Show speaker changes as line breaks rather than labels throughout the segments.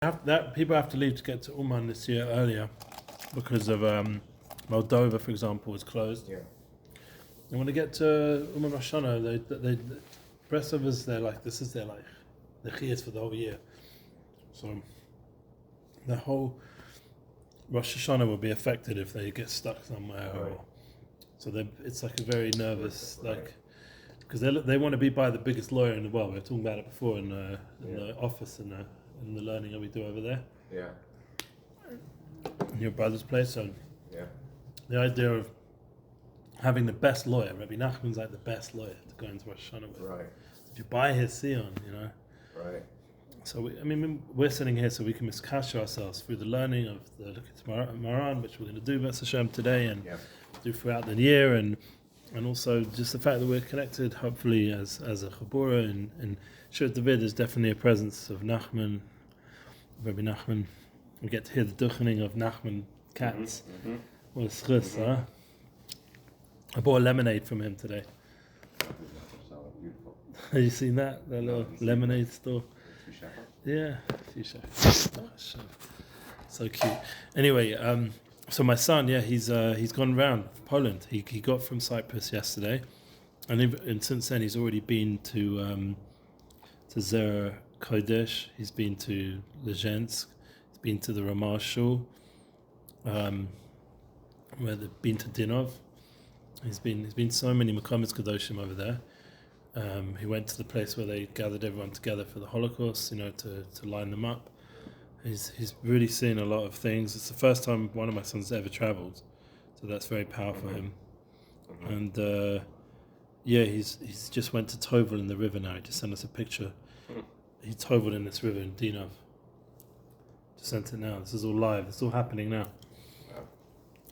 People have to leave to get to Uman this year earlier because of Moldova, for example, was closed.
Yeah.
And when they get to Uman Rosh Hashana, they Breslovers, this is their the chiyas for the whole year. So the whole Rosh Hashana will be affected if they get stuck somewhere.
Right.
So it's like a very nervous, because they want to be by the biggest lawyer in the world. We were talking about it before in the office and the learning that we do over there.
Yeah.
In your brother's place. So
Yeah.
the idea of having the best lawyer, Rebbe Nachman's like the best lawyer to go into Rosh Hashana with.
Right.
If you buy his Sion,
Right.
So we're sitting here so we can miskash ourselves through the learning of the Likutei Moharan, which we're going to do Beit Hashem today and do throughout the year, and also just the fact that we're connected, hopefully as a Chabura, and Shir David is definitely a presence of Nachman, Rebbe Nachman. We get to hear the duchening of Nachman cats.
Mm-hmm.
What a schus, huh? I bought a lemonade from him today.
Beautiful.
Have you seen that? That little lemonade store? Yeah, so cute. Anyway, so my son, he's gone around Poland. He got from Cyprus yesterday, and since then he's already been to Zera Kodesh. He's been to Lezhensk. He's been to the Rama Shul. Where they've been to Dinov. He's been so many Mekamis Kadoshim over there. He went to the place where they gathered everyone together for the Holocaust, to line them up. He's really seen a lot of things. It's the first time one of my sons ever travelled, so that's very powerful for him. And he's just went to Tovel in the river now. He just sent us a picture. He toveled in this river in Dinov. Just sent it now. This is all live. It's all happening now.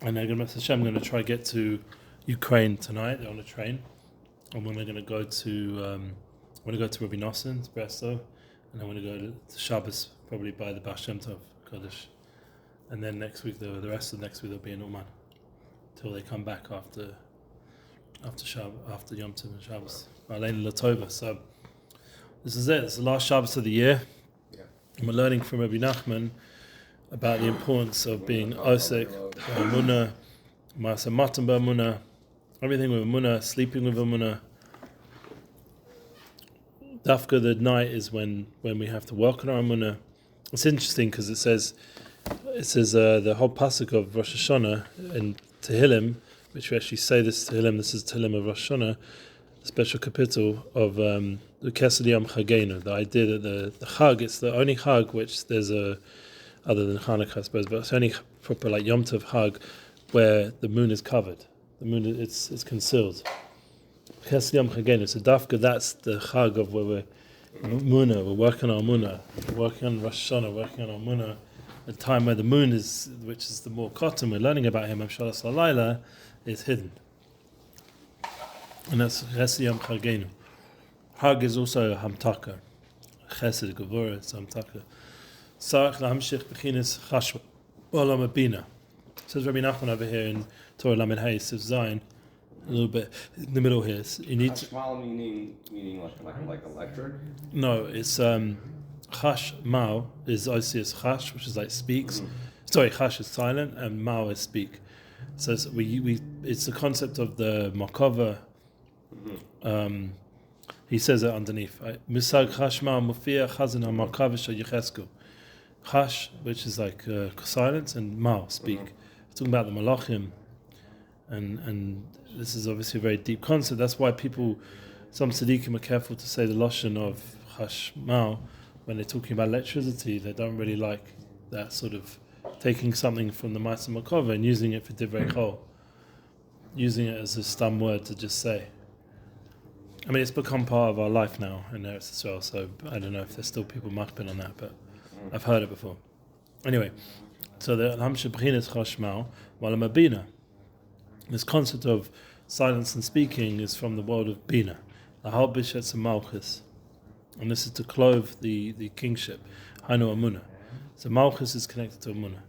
And they're going to try to get to Ukraine tonight. They're on a train. And when they're going to go to Rebbe Noson's Breslov, and then we're going to go to Shabbos, probably by the Baal Shem Tov Kodesh. And then next week, the rest of next week, they'll be in Uman until they come back after Yom Tov and Shabbos. Alein Latova. So this is it. It's the last Shabbos of the year.
Yeah.
And we're learning from Rebbe Nachman about the importance of being osek, emunah, ma'aseh matan b'emunah, everything with emunah, sleeping with emunah. Dafka, the night is when we have to work on our emunah. It's interesting because it says the whole pasuk of Rosh Hashana in Tehillim, which we actually say this Tehillim. This is Tehillim of Rosh Hashana, the special capital of the Kesed Yom Chagenu. The idea that the Chag, it's the only Chag which there's other than Hanukkah, I suppose, but it's only proper like Yom Tov Chag where the moon is covered. The moon it's concealed. Kesed Yom Chagenu. So Dafka, that's the Chag of where we're Munah, we're working on Munah, we're working on Rosh Hashanah, working on Munah. The time where the moon is, which is the more cotton, we're learning about him, Amshalas Laila, is hidden. And that's Kesed Yom Chagenu. Chag is also Hamtaka. Chesed, Gevurah, it's Hamtaka. Sarach lahamshich b'chinas chashma b'olam Bina. Says Rebbe Nachman over here in Torah Lamed Hey, Sif Zayin, a little bit in the middle here. You need
Chashmal meaning like electric?
No, it's chash mao is obviously chash, which is like speaks. Sorry, chash is silent and mao is speak. So it's the concept of the makova. He says it underneath. Misag chash mao mufia chazan ha-makava shel Yecheskel. Chash, which is like silence, and mao, speak. We're talking about the malachim, and this is obviously a very deep concept. That's why some tzaddikim are careful to say the lashon of chash mao when they're talking about electricity. They don't really like that sort of taking something from the Ma'aseh Makova and using it for divrei chol, using it as a stam word to just say. I mean, it's become part of our life now in Eretz Yisrael, so I don't know if there's still people makbid on that, but I've heard it before. Anyway, so the Hamsheh B'chinas Chashmal Malam Bina. This concept of silence and speaking is from the world of Bina, the Hal Bishetz and Malchus, and this is to clothe the kingship. Hainu Amunah. So Malchus is connected to Amunah.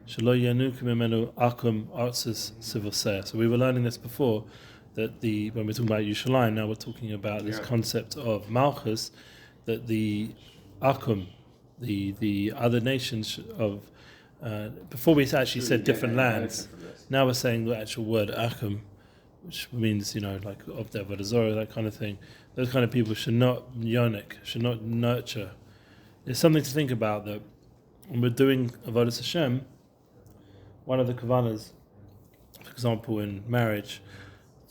Shelo Yanu Kimemenu Akum Artsis Sivoseh. So we were learning this before, that when we're talking about Yerushalayim, now we're talking about this concept of Malchus, that the Akum, the other nations of before we actually said different lands. Now we're saying the actual word akum, which means like of the avodah zarah, that kind of thing. Those kind of people should not yonik, should not nurture. It's something to think about that when we're doing avodas Hashem. One of the kavanas, for example, in marriage,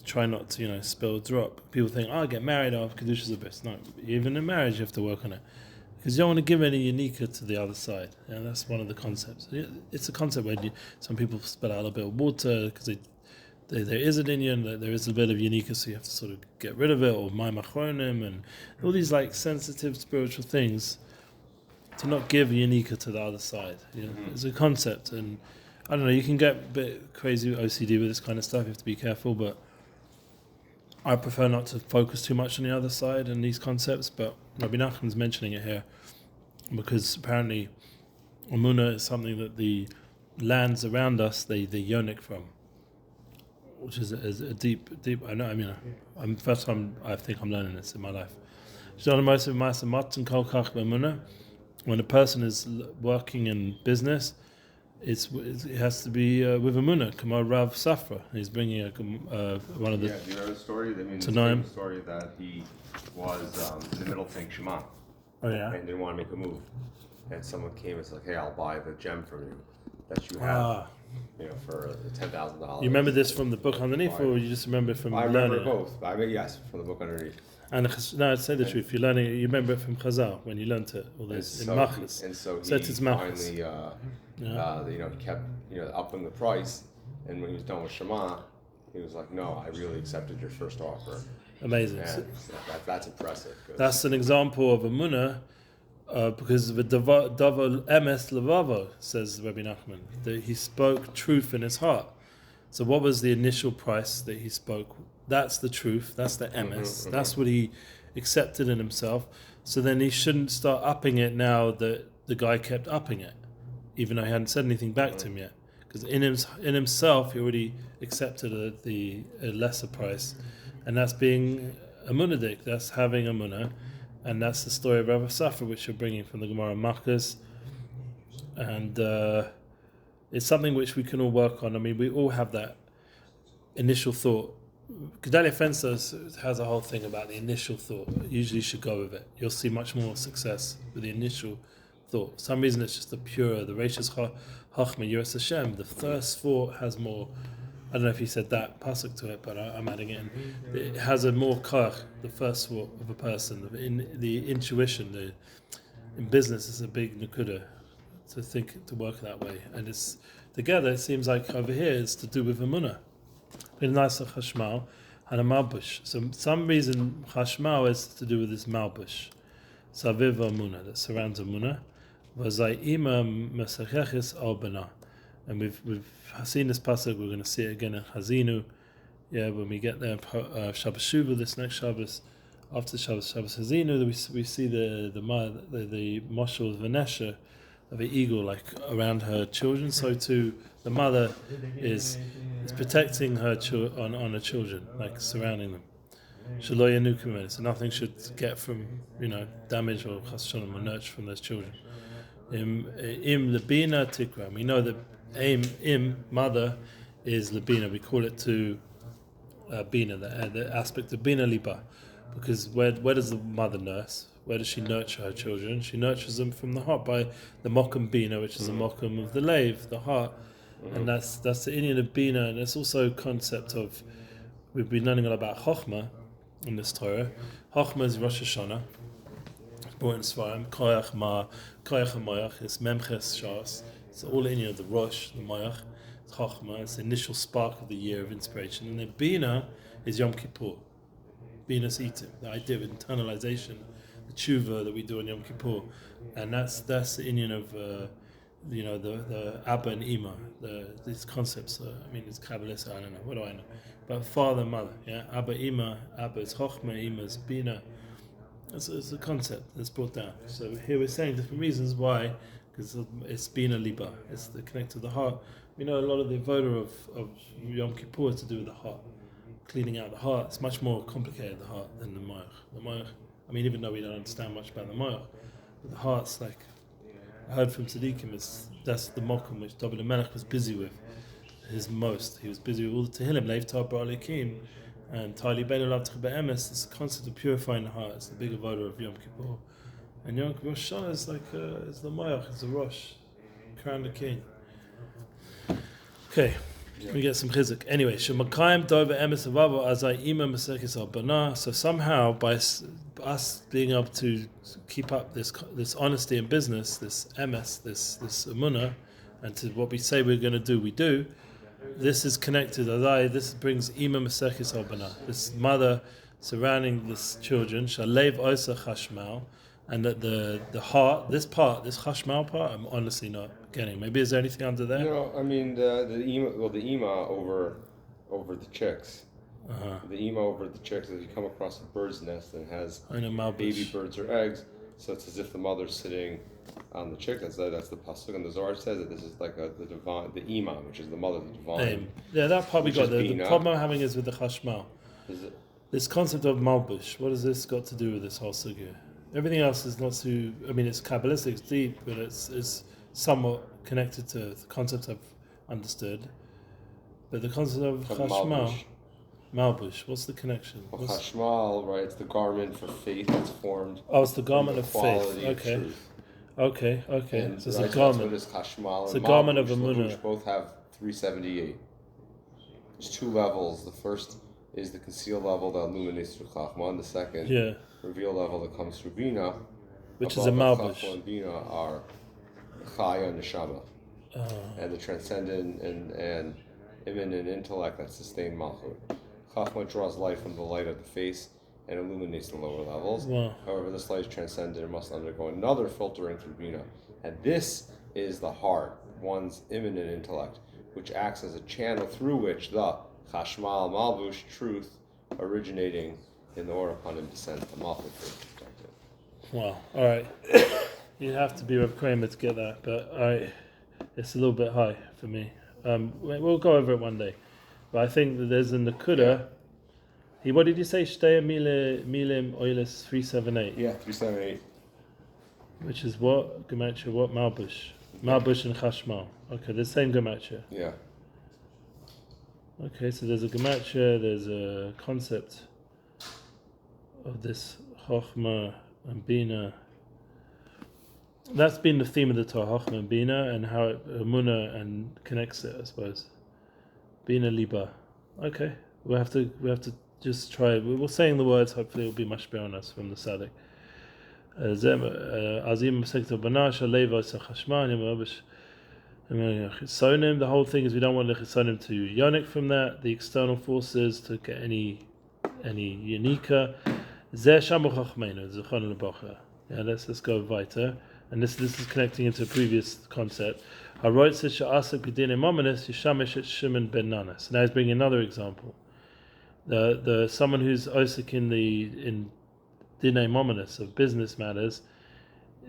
try not to spill a drop. People think, I get married, Kedushas Abyss. No, even in marriage you have to work on it. Because you don't want to give any unika to the other side. And that's one of the concepts. It's a concept where some people spill out a bit of water because there is an Indian, there is a bit of unika, so you have to sort of get rid of it, or my machronim, and all these like sensitive spiritual things to not give unika to the other side. It's a concept, and I don't know, you can get a bit crazy with OCD with this kind of stuff, you have to be careful, but I prefer not to focus too much on the other side and these concepts, but Rebbe Nachman's mentioning it here because apparently Emunah is something that the lands around us, they yonik from, which is a deep, first time I think I'm learning this in my life. When a person is working in business, it has to be with Emunah. Kamar Rav Safra, he's bringing one of the.
Yeah, do you know the story? I mean, the story that he was in the middle saying Shema.
Oh yeah.
And didn't want to make a move, and someone came and said, "Hey, I'll buy the gem from you that you have, for $10,000."
You remember this from the book underneath, or you just remember it from learning?
I remember both. I mean, yes, from the book underneath.
And no, I'd say the truth. You're learning. You remember it from Chazal when you learned it. All this in Machas.
And so
he
finally, he kept upping the price. And when he was done with Shema, he was like, "No, I really accepted your first offer."
Amazing.
And that's impressive.
That's an example of Emunah, because the Davar Emes Levavo, says Rebbe Nachman, that he spoke truth in his heart. So what was the initial price that he spoke? That's the truth. That's the emes. That's what he accepted in himself. So then he shouldn't start upping it now that the guy kept upping it, even though he hadn't said anything back to him yet. Because in himself, he already accepted a lesser price. And that's being a munadik. That's having a munah. And that's the story of Rav Safra, which you're bringing from the Gemara Makkos. And it's something which we can all work on. I mean, we all have that initial thought. Gedalia Fenster has a whole thing about the initial thought. Usually you should go with it. You'll see much more success with the initial thought. For some reason it's just the pure, the Reishis Chochma, Yiras Hashem. The first thought has more, I don't know if he said that pasuk to it, but I'm adding it in. It has a more koach, the first thought of a person. In the intuition, in business it's a big nakuda to work that way. And it's together, it seems like over here it's to do with Emunah. Chashmal and a malbush. So some reason Chashmal is to do with this malbush. Saviv Emunah, that surrounds Emunah. V'zayima mesachechis al Bina. And we've seen this pasuk. We're going to see it again in Chazinu. Yeah, when we get there, Shabbos Shuvah, this next Shabbos, after Shabbos Chazinu, we see the moshel of Vanesha, of an eagle, like around her children. So too, the mother is protecting her on her children, like surrounding them. So nothing should get from damage or nurture from those children. Im Bina tikra. We know that mother is Bina. We call it to Bina, the aspect of Bina liba, because where does the mother nurse? Where does she nurture her children? She nurtures them from the heart by the Mokum Bina, which is the Mokum of the Lave, the heart. And that's the Indian of Bina. And it's also a concept of, we've been learning a lot about Chochma in this Torah. Chochma is Rosh Hashana. It's brought in Svarim. Koyach Ma, Koyach HaMoyach. It's Memches Shas. It's all Indian of the Rosh, the Moyach. It's Chochma. It's the initial spark of the year of inspiration. And then Bina is Yom Kippur. Bina's Itim, the idea of internalization, the tshuva that we do on Yom Kippur. And that's the Indian of the Abba and Ima, these concepts. It's Kabbalist, I don't know, what do I know? But father and mother, yeah? Abba, Ima, Abba is Chochma, Ima is Bina. It's a concept that's brought down. So here we're saying different reasons why, because it's Bina Liba, it's the connect to the heart. We know a lot of the avoda of Yom Kippur is to do with the heart, cleaning out the heart. It's much more complicated, the heart, than the moach. The moach, even though we don't understand much about the moach, but the heart's like I heard from Tzaddikim, that's the mokum which David Melech was busy with. He was busy with all the Tehillim, Leif Tar Ba'alekim, and Tali Ben Olav Be'emes, this concept of purifying the heart. It's the big avodah of Yom Kippur. And Yom Kippur Shana is like, it's the Mayach, it's the Rosh, crown the king. Okay, we get some chizuk. Anyway, Shemakayim Dove Emes Avavo Azai Ima Masekis Al Bana. So somehow, by us being able to keep up this honesty in business, this emes, this emunah, and to what we say we're going to do, we do. This is connected. This brings Ima Masekis Al Bana. This mother surrounding this children. Shalev Osa Chashmal. And that the heart, this chashmal part, I'm honestly not getting. Maybe is there anything under there?
No, I mean the ima over the chicks. The ima over the chicks, as you come across a bird's nest and has baby birds or eggs, so it's as if the mother's sitting on the chick. That's the pasuk, and the Zohar says that this is like the ima, which is the mother, the divine.
Yeah, that part we got. The problem I'm having is with the chashmal.
Is it?
This concept of malbush. What has this got to do with this whole sugya? Everything else is not too. I mean, it's Kabbalistic, it's deep, but it's somewhat connected to the concepts I've understood. But the concept of chashmal, malbush. What's the connection?
Well, chashmal, right? It's the garment for faith that's formed.
Oh, it's the garment of faith. Okay.
And,
so it's
right,
a garment.
That's what is chashmal.
It's a garment of emunah.
Which both have 378. There's two levels. The first is the concealed level that illuminates through Chochma, and the second reveal level that comes through Bina,
which is a malbush.
Chochma and Bina are Chaya and Neshama, and the transcendent and immanent intellect that sustain Malchut. Chochma draws light from the light of the face and illuminates the lower levels.
Wow.
However, this light is transcendent and must undergo another filtering through Bina, and this is the heart, one's immanent intellect, which acts as a channel through which the Chashmal Malbush truth originating in the Or upon him descent the Malchut is protected.
Wow. All right. You have to be with Kramer to get that, but it's a little bit high for me. We'll go over it one day. But I think that there's a Nakuda. What did you say? Shtei Milim Oilis 378.
Yeah, 378.
Which is what Gematria? What Malbush? Malbush and Chashmal. Okay, the same Gematria.
Yeah.
Okay, so there's a Gematria, there's a concept of this Chochma and Bina. That's been the theme of the Torah, Chochma and Bina, and how Emunah and connects it, I suppose. Bina Liba. Okay, we have to just try. We're saying the words. Hopefully, it will be much better on us from the Sadik. Azim Sektor Banash Aleva Chashman. The whole thing is we don't want the chisonim to yonik from that, the external forces to get any unika. Yeah, let's go weiter. And this is connecting into a previous concept. So now he's bringing another example. The someone who's osik in dinei mominus of business matters.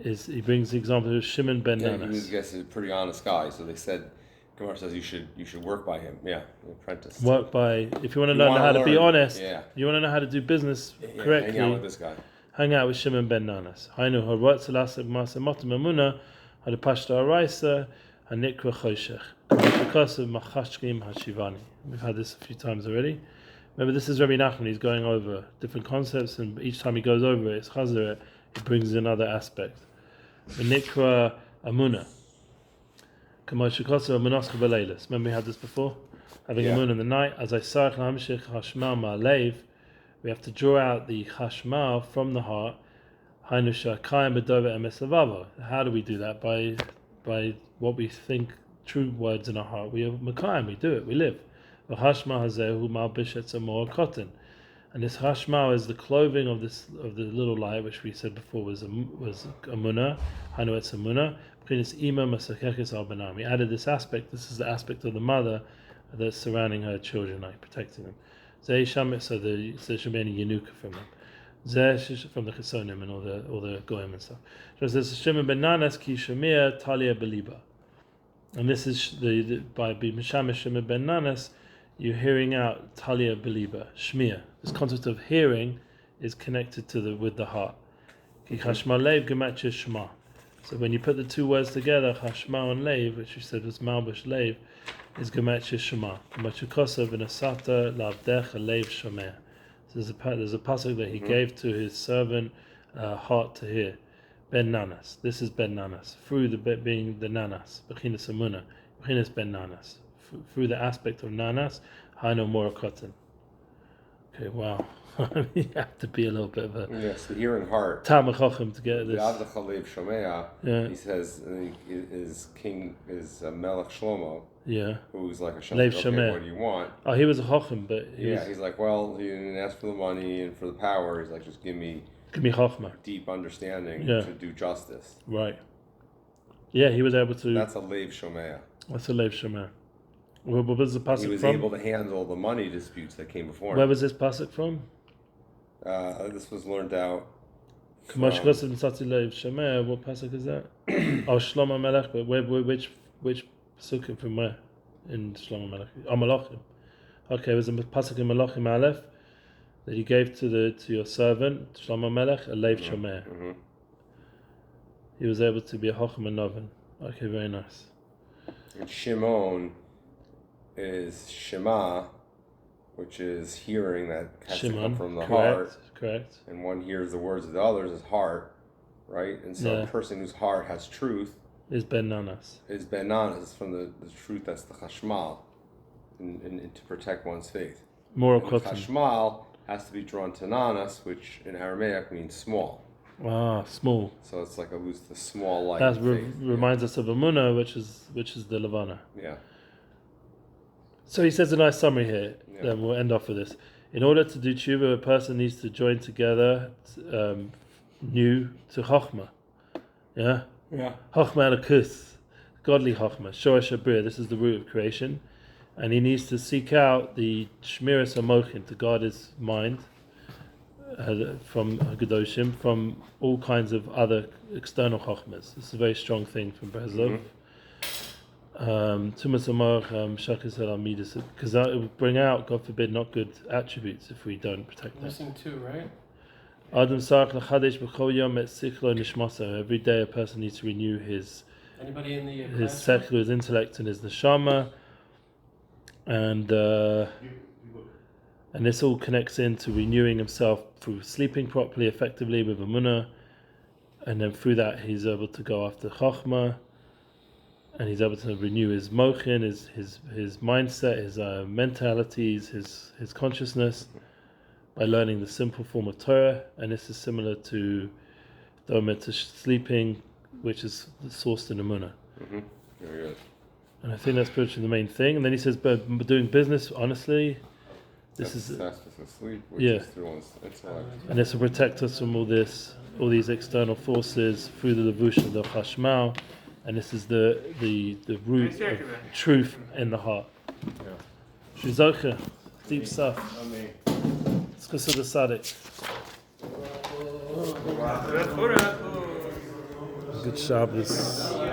He brings the example of Shimon ben Nanas.
He was a pretty honest guy, so they said, Gemara says you should work by him. Yeah, apprentice.
Work by, if you want to learn how to be honest, you want to know how to do business correctly.
Hang out with this guy.
Hang out with Shimon ben Nanas. Hainu harot selasek masa motam emuna, hadapashta araisa, hanikra choshech. Because of machashkim hashivani. We've had this a few times already. Remember, this is Rebbe Nachman. He's going over different concepts, and each time he goes over it, it's chazar. He brings another aspect. V'nikra amuna. Remember we had this before? Having a moon in the night. As I sarach l'hamshich hashmal ma'alev, we have to draw out the hashmal from the heart. Hainu shakayim b'dova emes levavo. How do we do that? By what we think true words in our heart. We have makayim, we do it, we live. V'hashmal hazehu malbish etzamor kotin. And this hashmal is the clothing of the little light, which we said before was amunah, hanu etz amunah. We added this aspect. This is the aspect of the mother that's surrounding her children, like protecting them. So there should be any yenuka from them. From the chisonim and all the goyim and stuff. So there's Shimon ben Nanas ki shamir talia beliba, and this is by Mishamish Shimon ben Nanas. You're hearing out talia beliba, shmir. This concept of hearing is connected with the heart. Ki chashmalev gematria shema. So when you put the two words together, Chashma and Leiv, which you said was Malbush Leiv, is Gematria Shema. Machukosov v'nasata lavdecha Leiv Shomea. So there's a pasuk that he gave to his servant, heart to hear. Ben Nanas. This is Ben Nanas. Through the bet being the Nanas, Bechinas Amuna, Bechinas Ben Nanas. Through the aspect of Nanas, Haino Morakotin. Okay, wow. You have to be a little bit of a
the hearing heart.
Tamachachim to get this.
Yeah. He says is king is Melech Shlomo.
Yeah.
Who's like a
Leiv
okay, what do you want?
Oh, he was a chacham, but
he's like, well, he didn't ask for the money and for the power. He's like, just give me
chachma,
deep understanding to do justice.
Right. Yeah, he was able to.
That's a Leiv Shomea.
That's a Leiv Shomea. Where was the pasuk from?
He was able to handle the money disputes that came before him.
Where was this pasuk from?
This was learned out.
What pasuk is that? Oh, Shlomo Melech. But which pasukim from where in Shlomo Melech? Oh, Malachim. Okay, it was a pasuk in Malachim Aleph that he gave to your servant Shlomo Melech a Leiv Shomea. He was able to be a Chochma and Noven. Okay, very nice.
And Shimon is Shema, which is hearing that has to come from the heart.
Correct.
And one hears the words of the others is heart, right? And so a person whose heart has truth
is Ben Nanas.
Is Ben Nanas from the truth that's the Chashmal, and to protect one's faith. Chashmal has to be drawn to Nanas, which in Aramaic means small.
Ah, small.
So it's like the small light.
That reminds us of Amunah, which is the Levana.
Yeah.
So he says a nice summary here. Then we'll end off with this. In order to do tshuva, a person needs to join together new to Chochma. Yeah?
Yeah.
Chochma Elokus, godly Chochma, Shoresh Abrir, this is the root of creation. And he needs to seek out the Shmiras HaMochin, to guard his mind from Gedoshim, from all kinds of other external Chochmas. This is a very strong thing from Breslov. Because that will bring out, God forbid, not good attributes if we don't protect them.
Missing two, right?
Every day a person needs to renew his secular, his intellect and his neshama, and this all connects into renewing himself through sleeping properly, effectively with Amunah, and then through that he's able to go after Chochma. And he's able to renew his mochin, his mindset, his mentalities, his consciousness by learning the simple form of Torah. And this is similar to sleeping, which is sourced in Amunah.
Very good.
And I think that's pretty much the main thing. And then he says, but doing business honestly, this is
sleep, which is through one's intellect.
And this will protect us from all these external forces through the levush of the Chashmal. And this is the root of truth in the heart. Shizocha, deep stuff. Let's go to the Sadik. Good Shabbos.